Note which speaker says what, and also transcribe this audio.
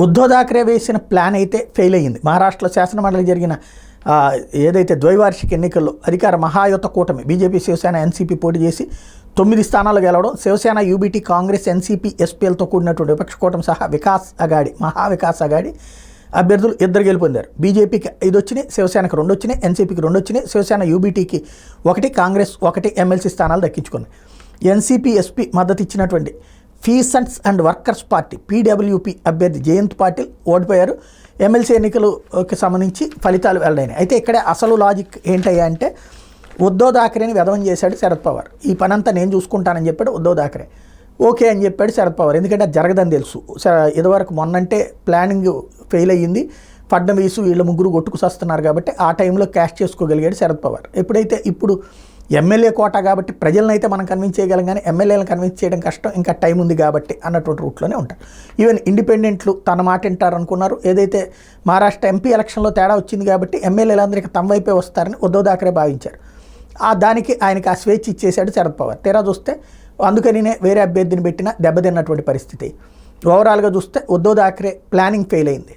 Speaker 1: ఉద్ధవ్ థాక్రే వేసిన ప్లాన్ అయితే ఫెయిల్ అయ్యింది. మహారాష్ట్రలో శాసనమండలి జరిగిన ఏదైతే ద్వైవార్షిక ఎన్నికల్లో అధికార మహాయుత కూటమి బీజేపీ, శివసేన, ఎన్సీపీ పోటీ చేసి 9 స్థానాలు గెలవడం, శివసేన, యూబీటీ, కాంగ్రెస్, ఎన్సీపీ, ఎస్పీఎల్తో కూడినటువంటి విపక్ష కూటమి సహా మహావికాస్ అగాడి అభ్యర్థులు 2 గెలుపొందారు. బీజేపీకి 5 వచ్చినాయి, శివసేనకు 2 వచ్చినాయి, ఎన్సీపీకి 2 వచ్చినాయి, శివసేన, యూబీటీకి 1, కాంగ్రెస్ 1 ఎమ్మెల్సీ స్థానాలు దక్కించుకున్నాయి. ఎన్సీపీ, ఎస్పీ మద్దతు ఇచ్చినటువంటి పీసెంట్స్ అండ్ వర్కర్స్ పార్టీ పీడబ్ల్యూపీ అభ్యర్థి జయంత్ పాటిల్ ఓడిపోయారు. ఎమ్మెల్సీ ఎన్నికలకు సంబంధించి ఫలితాలు వెల్లడైనాయి. అయితే ఇక్కడే అసలు లాజిక్ ఏంటయ్యా అంటే, ఉద్ధవ్ థాక్రేని వెధవం చేశాడు శరద్ పవార్. ఈ పనంతా నేను చూసుకుంటానని చెప్పాడు ఉద్ధవ్ థాక్రే. ఓకే అని చెప్పాడు శరద్ పవార్, ఎందుకంటే అది జరగదని తెలుసు. ఇదివరకు మొన్నంటే ప్లానింగ్ ఫెయిల్ అయ్యింది, ఫడ్నవీసు వీళ్ళు ముగ్గురు కొట్టుకుసస్తున్నారు కాబట్టి ఆ టైంలో క్యాష్ చేసుకోగలిగాడు శరద్ పవార్. ఎప్పుడైతే ఇప్పుడు ఎమ్మెల్యే కోటా కాబట్టి ప్రజలను అయితే మనం కన్విన్స్ చేయగలం, కానీ ఎమ్మెల్యేలను కన్విన్స్ చేయడం కష్టం, ఇంకా టైం ఉంది కాబట్టి అన్నటువంటి రూట్లోనే ఉంటారు. ఈవెన్ ఇండిపెండెంట్లు తన మాట వింటారు అనుకున్నారు. ఏదైతే మహారాష్ట్ర ఎంపీ ఎలక్షన్లో తేడా వచ్చింది కాబట్టి ఎమ్మెల్యేలందరికీ తమ వైపే వస్తారని ఉద్ధవ్ థాక్రే భావించారు. దానికి ఆయనకి ఆ స్వేచ్ఛ ఇచ్చేశాడు శరద్ పవార్. తీరా చూస్తే అందుకనినే వేరే అభ్యర్థిని పెట్టినా దెబ్బతిన్నటువంటి పరిస్థితి. ఓవరాల్గా చూస్తే ఉద్ధవ్ థాక్రే ప్లానింగ్ ఫెయిల్ అయింది.